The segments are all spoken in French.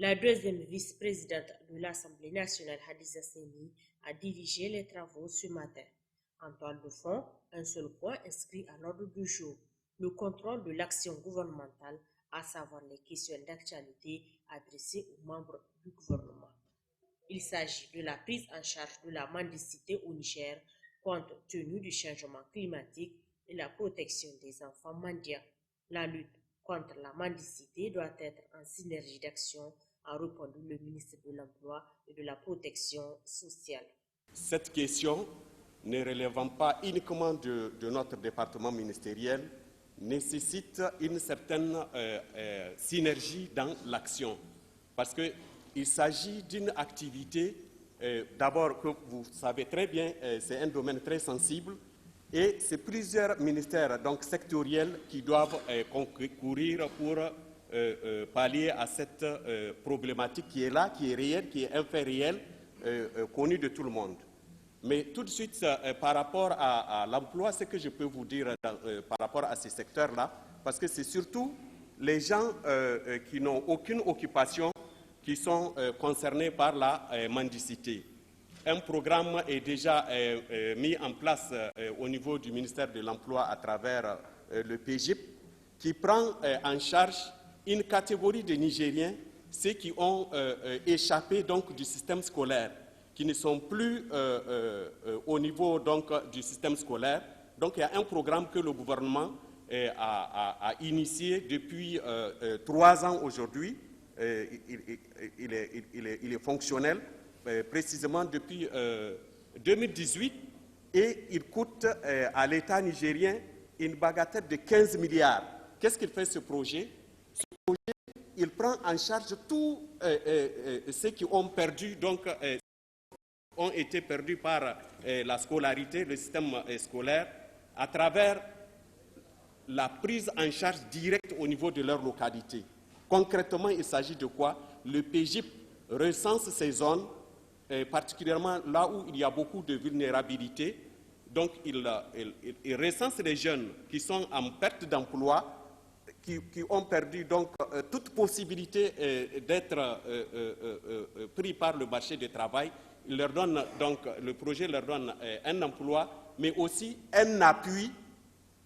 La deuxième vice-présidente de l'Assemblée nationale, Hadiza Seni, a dirigé les travaux ce matin. En toile de fond, un seul point inscrit à l'ordre du jour, le contrôle de l'action gouvernementale, à savoir les questions d'actualité adressées aux membres du gouvernement. Il s'agit de la prise en charge de la mendicité au Niger, compte tenu du changement climatique et la protection des enfants mendiants. La lutte contre la mendicité doit être en synergie d'action, a répondu le ministre de l'Emploi et de la Protection sociale. Cette question, ne relevant pas uniquement de notre département ministériel, nécessite une certaine synergie dans l'action. Parce qu'il s'agit d'une activité, d'abord que vous savez très bien, c'est un domaine très sensible, et c'est plusieurs ministères donc sectoriels qui doivent concourir pour pallier à cette problématique qui est là, qui est réelle, qui est un fait réel, connu de tout le monde. Mais tout de suite, par rapport à l'emploi, ce que je peux vous dire par rapport à ces secteurs-là, parce que c'est surtout les gens qui n'ont aucune occupation qui sont concernés par la mendicité. Un programme est déjà mis en place au niveau du ministère de l'Emploi à travers le PGIP, qui prend en charge une catégorie de Nigériens, ceux qui ont échappé donc, du système scolaire, qui ne sont plus au niveau donc, du système scolaire. Donc il y a un programme que le gouvernement a initié depuis 3 ans aujourd'hui. Il est fonctionnel précisément depuis 2018 et il coûte à l'État nigérien une bagatelle de 15 milliards. Qu'est-ce qu'il fait ce projet? Ce projet, il prend en charge tous ceux qui ont perdu, donc ont été perdus par la scolarité, le système scolaire, à travers la prise en charge directe au niveau de leur localité. Concrètement, il s'agit de quoi? Le PGIP recense ces zones, particulièrement là où il y a beaucoup de vulnérabilité. Donc, il recense les jeunes qui sont en perte d'emploi, qui ont perdu donc toute possibilité d'être pris par le marché du travail. Il leur donne, donc, le projet leur donne un emploi, mais aussi un appui.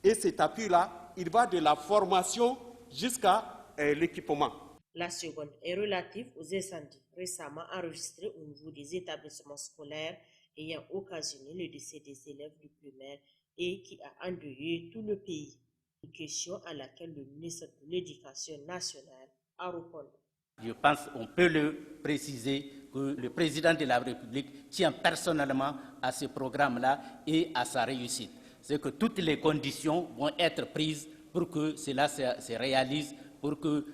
Et cet appui-là, il va de la formation jusqu'à l'équipement. La seconde est relative aux incendies récemment enregistrés au niveau des établissements scolaires ayant occasionné le décès des élèves du primaire et qui a endeuillé tout le pays. Une question à laquelle le ministre de l'Éducation nationale a répondu. Je pense qu'on peut le préciser que le président de la République tient personnellement à ce programme-là et à sa réussite. C'est que toutes les conditions vont être prises pour que cela se réalise, pour que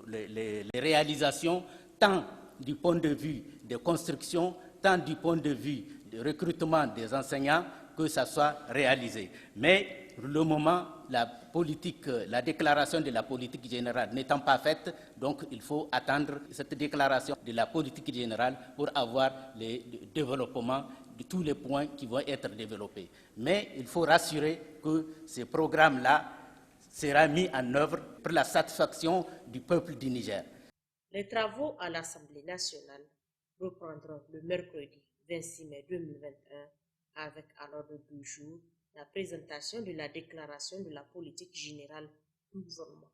les réalisations, tant du point de vue des constructions, tant du point de vue du recrutement des enseignants, que ça soit réalisé. Mais pour le moment, la déclaration de la politique générale n'étant pas faite, donc il faut attendre cette déclaration de la politique générale pour avoir le développement de tous les points qui vont être développés. Mais il faut rassurer que ce programme-là sera mis en œuvre pour la satisfaction du peuple du Niger. Les travaux à l'Assemblée nationale reprendront le mercredi 26 mai 2021 avec à l'ordre du jour la présentation de la déclaration de la politique générale du gouvernement.